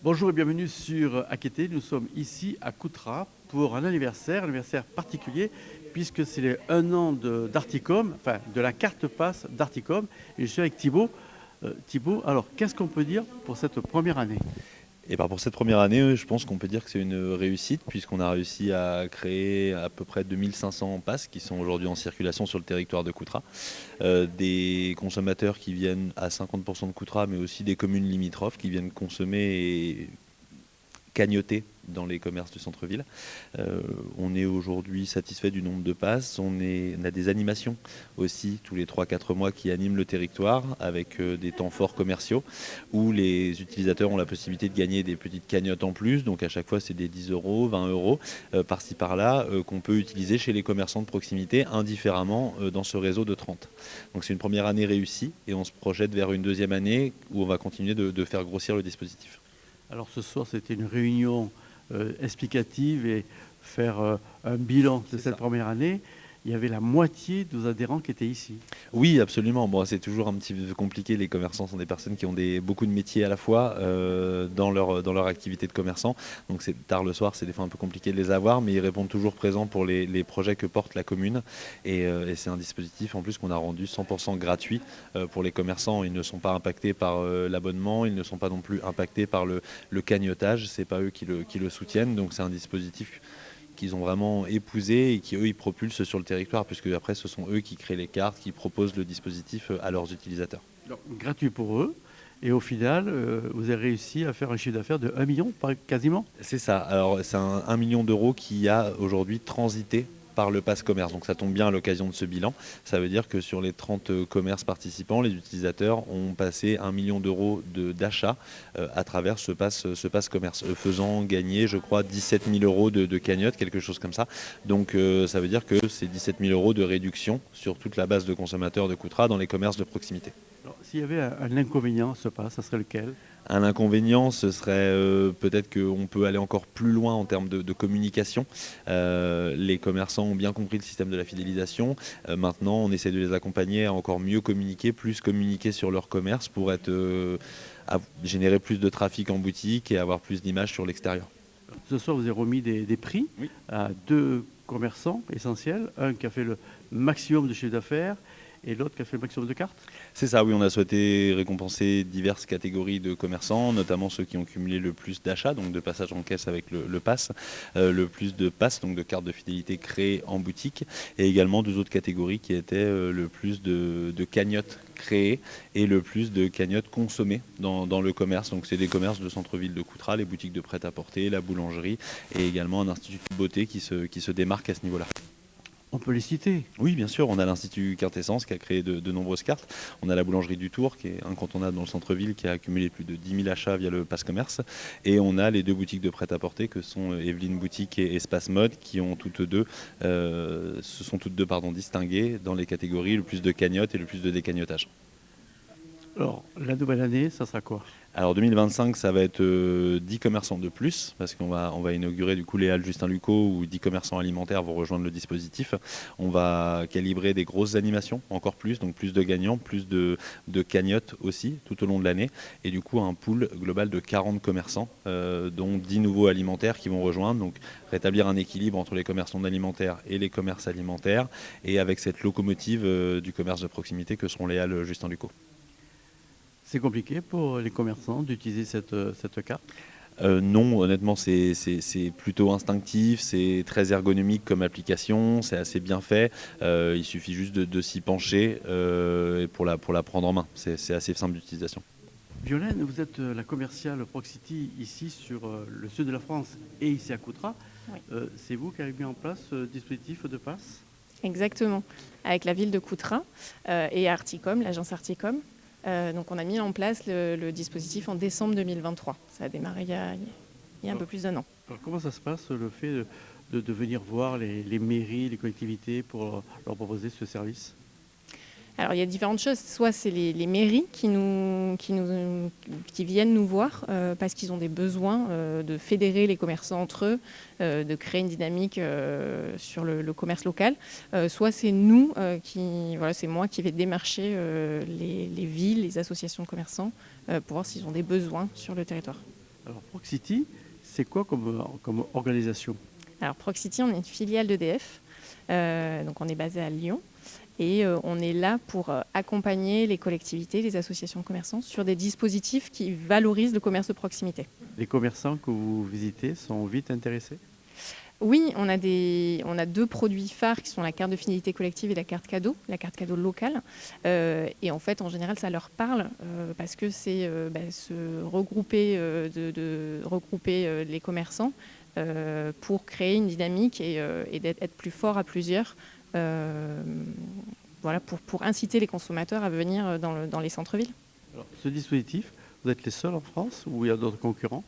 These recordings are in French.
Bonjour et bienvenue sur Akété. Nous sommes ici à Coutras pour un anniversaire particulier, puisque c'est les 1 an d'Articom, enfin de la carte passe d'Articom. Et je suis avec Thibaut. Thibaut, alors qu'est-ce qu'on peut dire pour cette première année? Et ben pour cette première année, je pense qu'on peut dire que c'est une réussite puisqu'on a réussi à créer à peu près 2500 passes qui sont aujourd'hui en circulation sur le territoire de Coutras. Des consommateurs qui viennent à 50% de Coutras, mais aussi des communes limitrophes qui viennent consommer et cagnoter dans les commerces du centre-ville. On est aujourd'hui satisfait du nombre de passes. On a des animations aussi tous les 3-4 mois qui animent le territoire avec des temps forts commerciaux où les utilisateurs ont la possibilité de gagner des petites cagnottes en plus. Donc à chaque fois, c'est des 10 euros, 20 euros par-ci par-là qu'on peut utiliser chez les commerçants de proximité indifféremment dans ce réseau de 30. Donc c'est une première année réussie et on se projette vers une deuxième année où on va continuer de faire grossir le dispositif. Alors ce soir, c'était une réunion explicative et faire un bilan de C'est cette ça. première année. Il y avait la moitié de nos adhérents qui étaient ici. Oui, absolument. Bon, c'est toujours un petit peu compliqué. Les commerçants sont des personnes qui ont beaucoup de métiers à la fois dans leur activité de commerçant. Donc c'est tard le soir, c'est des fois un peu compliqué de les avoir, mais ils répondent toujours présents pour les projets que porte la commune. Et c'est un dispositif en plus qu'on a rendu 100% gratuit pour les commerçants. Ils ne sont pas impactés par l'abonnement, ils ne sont pas non plus impactés par le cagnotage. C'est pas eux qui le soutiennent. Donc c'est un dispositif qu'ils ont vraiment épousé et qui, eux, ils propulsent sur le territoire, puisque après, ce sont eux qui créent les cartes, qui proposent le dispositif à leurs utilisateurs. Donc, gratuit pour eux. Et au final, vous avez réussi à faire un chiffre d'affaires de 1 million, quasiment. C'est ça. Alors, c'est un 1 million d'euros qui a aujourd'hui transité par le pass commerce. Donc ça tombe bien à l'occasion de ce bilan. Ça veut dire que sur les 30 commerces participants, les utilisateurs ont passé 1 million d'euros d'achat à travers ce pass commerce, faisant gagner, je crois, 17 000 euros de cagnotte, quelque chose comme ça. Donc ça veut dire que c'est 17 000 euros de réduction sur toute la base de consommateurs de Coutras dans les commerces de proximité. Alors, s'il y avait un inconvénient à ce pas, ça serait lequel? Un inconvénient, ce serait peut-être qu'on peut aller encore plus loin en termes de communication. Les commerçants ont bien compris le système de la fidélisation. Maintenant, on essaie de les accompagner à encore mieux communiquer, plus communiquer sur leur commerce pour générer plus de trafic en boutique et avoir plus d'images sur l'extérieur. Ce soir, vous avez remis des prix Oui. à 2 commerçants essentiels. Un qui a fait le maximum de chiffre d'affaires et l'autre qui a fait le maximum de cartes. C'est ça, oui, on a souhaité récompenser diverses catégories de commerçants, notamment ceux qui ont cumulé le plus d'achats, donc de passage en caisse avec le pass, le plus de passes, donc de cartes de fidélité créées en boutique, et également deux autres catégories qui étaient le plus de cagnottes créées et le plus de cagnottes consommées dans le commerce. Donc c'est des commerces de centre-ville de Coutras, les boutiques de prêt-à-porter, la boulangerie, et également un institut de beauté qui se démarque à ce niveau-là. On peut les citer. Oui, bien sûr, on a l'Institut Quintessence qui a créé de nombreuses cartes. On a la boulangerie du Tour qui est incontournable dans le centre-ville qui a accumulé plus de 10 000 achats via le Pass Commerce. Et on a les deux boutiques de prêt-à-porter que sont Evelyne Boutique et Espace Mode qui ont se sont toutes deux distinguées dans les catégories le plus de cagnottes et le plus de décagnotage. Alors, la nouvelle année, ça sera quoi? Alors 2025, ça va être 10 commerçants de plus, parce qu'on va inaugurer du coup les halles Justin Lucot où 10 commerçants alimentaires vont rejoindre le dispositif. On va calibrer des grosses animations, encore plus, donc plus de gagnants, plus de cagnottes aussi tout au long de l'année. Et du coup un pool global de 40 commerçants, dont 10 nouveaux alimentaires qui vont rejoindre. Donc rétablir un équilibre entre les commerçants alimentaires et les commerces alimentaires, et avec cette locomotive du commerce de proximité que seront les halles Justin Lucot. C'est compliqué pour les commerçants d'utiliser cette carte. Non, honnêtement, c'est plutôt instinctif, c'est très ergonomique comme application, c'est assez bien fait. Il suffit juste de s'y pencher pour la prendre en main. C'est assez simple d'utilisation. Violaine, vous êtes la commerciale Proxity ici sur le sud de la France et ici à Coutras. Oui. C'est vous qui avez mis en place ce dispositif de passe? Exactement, avec la ville de Coutras et Articom, l'agence Articom. Donc on a mis en place le dispositif en décembre 2023. Ça a démarré il y a un peu plus d'1 an. Alors, comment ça se passe, le fait de venir voir les mairies, les collectivités pour leur proposer ce service? Alors il y a différentes choses. Soit c'est les mairies qui viennent nous voir parce qu'ils ont des besoins de fédérer les commerçants entre eux, de créer une dynamique sur le commerce local. Soit c'est nous c'est moi qui vais démarcher les villes, les associations de commerçants pour voir s'ils ont des besoins sur le territoire. Alors Proxity, c'est quoi comme organisation? Alors Proxity, on est une filiale d'EDF, donc on est basé à Lyon. Et on est là pour accompagner les collectivités, les associations de commerçants sur des dispositifs qui valorisent le commerce de proximité. Les commerçants que vous visitez sont vite intéressés? Oui, on a 2 produits phares qui sont la carte de fidélité collective et la carte cadeau locale. Et en fait, en général, ça leur parle parce que c'est se regrouper, de regrouper les commerçants pour créer une dynamique et être plus fort à plusieurs. Voilà, pour inciter les consommateurs à venir dans les centres-villes. Alors, ce dispositif, vous êtes les seuls en France ou il y a d'autres concurrents?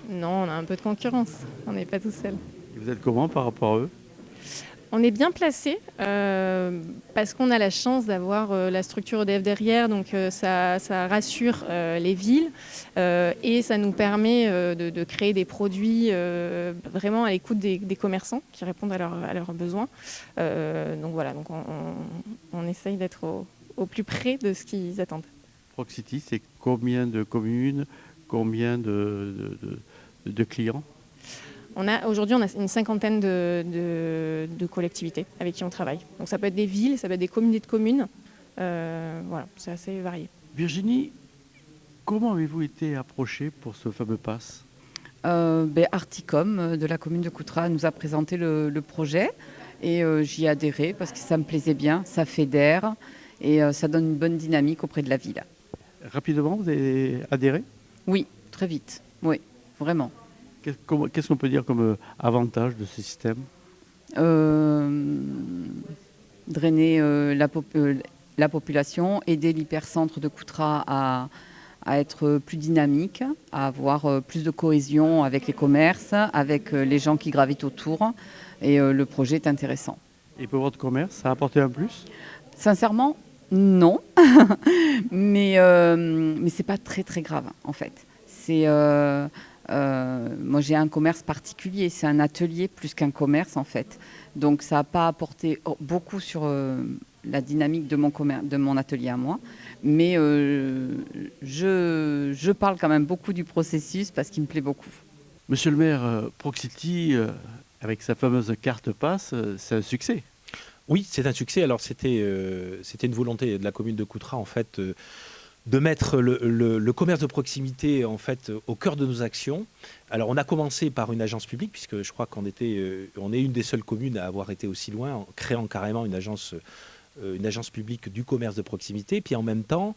Non, on a un peu de concurrence, on n'est pas tout seul. Et vous êtes comment par rapport à eux? On est bien placé parce qu'on a la chance d'avoir la structure EDF derrière, donc ça rassure les villes et ça nous permet de créer des produits vraiment à l'écoute des commerçants qui répondent à leurs besoins. Donc voilà, donc on essaye d'être au plus près de ce qu'ils attendent. Proxity, c'est combien de communes, combien de clients? Aujourd'hui, on a une cinquantaine de collectivités avec qui on travaille. Donc ça peut être des villes, ça peut être des communautés de communes. Voilà, c'est assez varié. Virginie, comment avez-vous été approchée pour ce fameux pass? Articom de la commune de Coutras nous a présenté le projet et j'y ai adhéré parce que ça me plaisait bien, ça fédère et ça donne une bonne dynamique auprès de la ville. Rapidement, vous avez adhéré? Oui, très vite, oui, vraiment. Qu'est-ce qu'on peut dire comme avantage de ce système? Drainer la population, aider l'hypercentre de Coutras à être plus dynamique, à avoir plus de cohésion avec les commerces, avec les gens qui gravitent autour. Et le projet est intéressant. Et pour votre commerce, ça a apporté un plus? Sincèrement, non. mais c'est pas très très grave en fait. Moi j'ai un commerce particulier, c'est un atelier plus qu'un commerce en fait. Donc ça n'a pas apporté beaucoup sur la dynamique de mon atelier à moi. Mais je parle quand même beaucoup du processus parce qu'il me plaît beaucoup. Monsieur le maire, Proxity, avec sa fameuse carte passe, c'est un succès. Oui, c'est un succès. Alors c'était une volonté de la commune de Coutras en fait de mettre le commerce de proximité en fait au cœur de nos actions. Alors on a commencé par une agence publique puisque je crois qu'on on est une des seules communes à avoir été aussi loin en créant carrément une agence publique du commerce de proximité. Puis en même temps,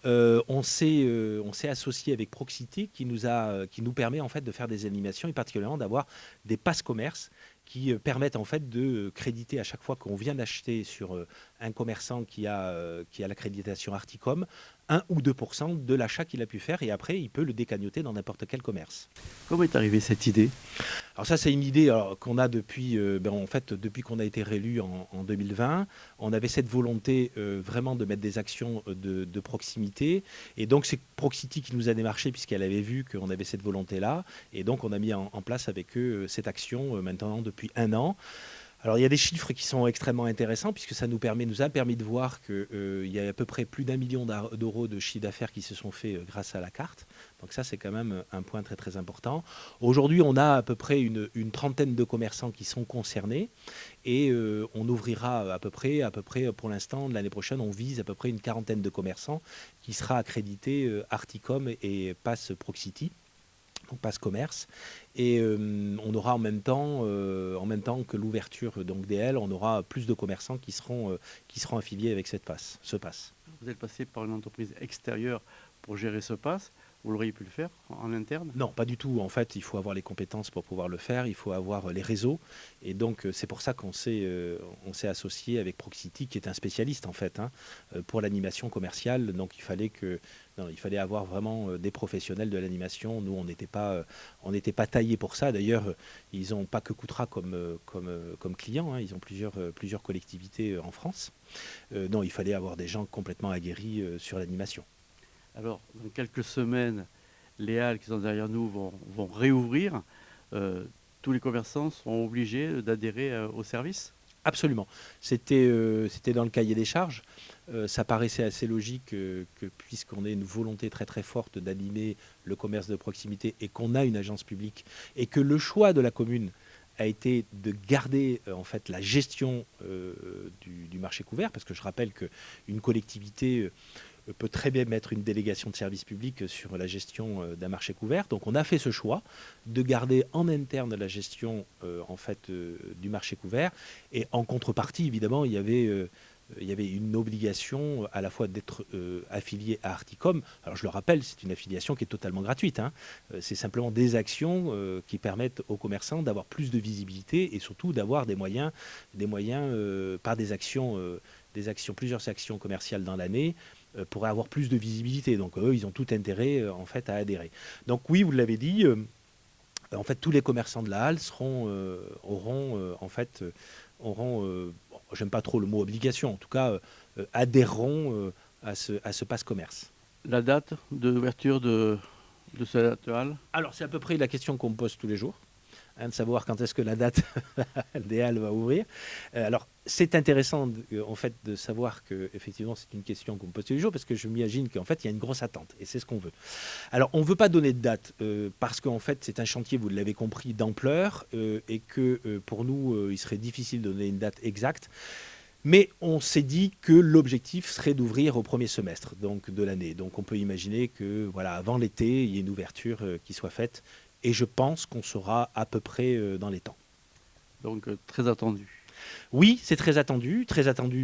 on s'est associé avec Proxity qui nous permet en fait de faire des animations et particulièrement d'avoir des passes commerce qui permettent en fait de créditer à chaque fois qu'on vient d'acheter sur un commerçant qui a l'accréditation Articom 1 ou 2% de l'achat qu'il a pu faire et après il peut le décagnoter dans n'importe quel commerce. Comment est arrivée cette idée? Alors ça c'est une idée qu'on a depuis depuis qu'on a été réélu en 2020. On avait cette volonté vraiment de mettre des actions de proximité et donc c'est Proxity qui nous a démarché puisqu'elle avait vu qu'on avait cette volonté-là et donc on a mis en place avec eux cette action maintenant depuis 1 an. Alors il y a des chiffres qui sont extrêmement intéressants puisque ça nous a permis de voir qu'il y a à peu près plus d'1 million d'euros de chiffre d'affaires qui se sont faits grâce à la carte. Donc ça c'est quand même un point très très important. Aujourd'hui on a à peu près une trentaine de commerçants qui sont concernés et on ouvrira à peu près pour l'instant l'année prochaine on vise à peu près une quarantaine de commerçants qui sera accrédité Articom et Pass Proxity. Passe commerce et on aura en même temps que l'ouverture donc DL, on aura plus de commerçants qui seront affiliés avec ce pass. Vous êtes passé par une entreprise extérieure pour gérer ce pass. Vous l'auriez pu le faire en interne? Non, pas du tout. En fait, il faut avoir les compétences pour pouvoir le faire. Il faut avoir les réseaux. Et donc, c'est pour ça qu'on s'est associé avec Proxity, qui est un spécialiste, en fait, pour l'animation commerciale. Donc, il fallait avoir vraiment des professionnels de l'animation. Nous, on n'était pas taillés pour ça. D'ailleurs, ils n'ont pas que Coutras comme client. Ils ont plusieurs collectivités en France. Non, il fallait avoir des gens complètement aguerris sur l'animation. Alors, dans quelques semaines, les halles qui sont derrière nous vont réouvrir. Tous les commerçants seront obligés d'adhérer au service? Absolument. C'était dans le cahier des charges. Ça paraissait assez logique que puisqu'on a une volonté très très forte d'animer le commerce de proximité et qu'on a une agence publique et que le choix de la commune a été de garder en fait la gestion du marché couvert, parce que je rappelle qu'une collectivité peut très bien mettre une délégation de service public sur la gestion d'un marché couvert. Donc on a fait ce choix de garder en interne la gestion en fait du marché couvert, et en contrepartie évidemment il y avait une obligation à la fois d'être affilié à Articom. Alors je le rappelle, c'est une affiliation qui est totalement gratuite, hein. C'est simplement des actions qui permettent aux commerçants d'avoir plus de visibilité et surtout d'avoir des moyens par des actions, plusieurs actions commerciales dans l'année pour avoir plus de visibilité. Donc eux, ils ont tout intérêt en fait à adhérer. Donc oui, vous l'avez dit, en fait tous les commerçants de la halle j'aime pas trop le mot obligation, en tout cas adhéreront à ce pass commerce. La date d'ouverture de cette halle? Alors c'est à peu près la question qu'on me pose tous les jours, hein, de savoir quand est-ce que la date des halles va ouvrir. Alors c'est intéressant en fait de savoir que effectivement c'est une question qu'on me pose tous les jours, parce que je m'imagine qu'en fait il y a une grosse attente et c'est ce qu'on veut. Alors on ne veut pas donner de date parce qu'en fait c'est un chantier, vous l'avez compris, d'ampleur et que pour nous il serait difficile de donner une date exacte. Mais on s'est dit que l'objectif serait d'ouvrir au premier semestre donc, de l'année. Donc on peut imaginer que voilà, avant l'été, il y ait une ouverture qui soit faite. Et je pense qu'on sera à peu près dans les temps. Donc très attendu. Oui, c'est très attendu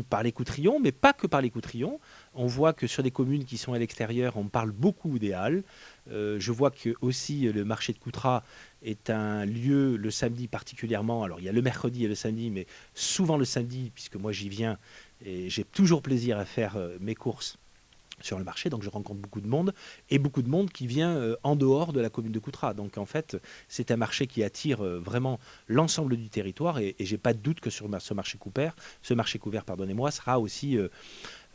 par les Coutrillons, mais pas que par les Coutrillons. On voit que sur des communes qui sont à l'extérieur, on parle beaucoup des halles. Je vois que aussi le marché de Coutras est un lieu le samedi particulièrement. Alors il y a le mercredi et le samedi, mais souvent le samedi, puisque moi j'y viens et j'ai toujours plaisir à faire mes courses sur le marché, donc je rencontre beaucoup de monde, et beaucoup de monde qui vient en dehors de la commune de Coutras. Donc en fait, c'est un marché qui attire vraiment l'ensemble du territoire, et j'ai pas de doute que sur ce marché couvert, sera aussi,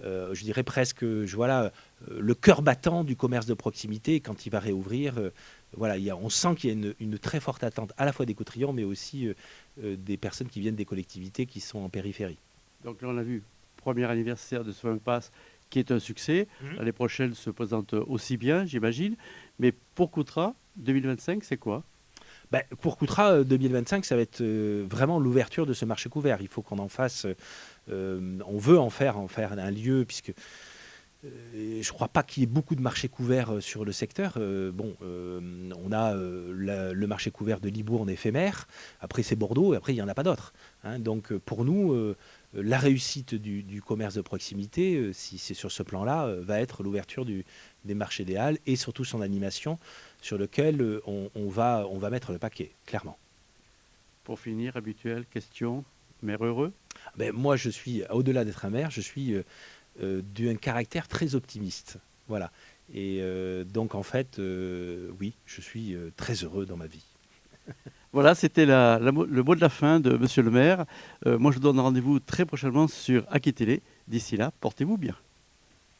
je dirais presque, le cœur battant du commerce de proximité quand il va réouvrir. Voilà, on sent qu'il y a une très forte attente à la fois des Coutrillons, mais aussi des personnes qui viennent des collectivités qui sont en périphérie. Donc là, on a vu, premier anniversaire de ce fameux pass qui est un succès. L'année prochaine se présente aussi bien, j'imagine. Mais pour Coutras, 2025, c'est quoi? Pour Coutras, 2025, ça va être vraiment l'ouverture de ce marché couvert. Il faut qu'on en fasse... on veut en faire un lieu, puisque je ne crois pas qu'il y ait beaucoup de marchés couverts sur le secteur. On a le marché couvert de Libourne éphémère. Après, c'est Bordeaux, et après, il n'y en a pas d'autres. Hein. Donc, pour nous... la réussite du commerce de proximité, si c'est sur ce plan-là, va être l'ouverture des marchés des halles et surtout son animation sur lequel on va mettre le paquet, clairement. Pour finir, habituelle question, maire heureux? Moi, je suis, au-delà d'être un maire, je suis d'un caractère très optimiste. Voilà. Et donc, en fait, oui, je suis très heureux dans ma vie. Voilà, c'était le mot de la fin de Monsieur le maire. Moi, je vous donne rendez-vous très prochainement sur Aki Télé. D'ici là, portez-vous bien.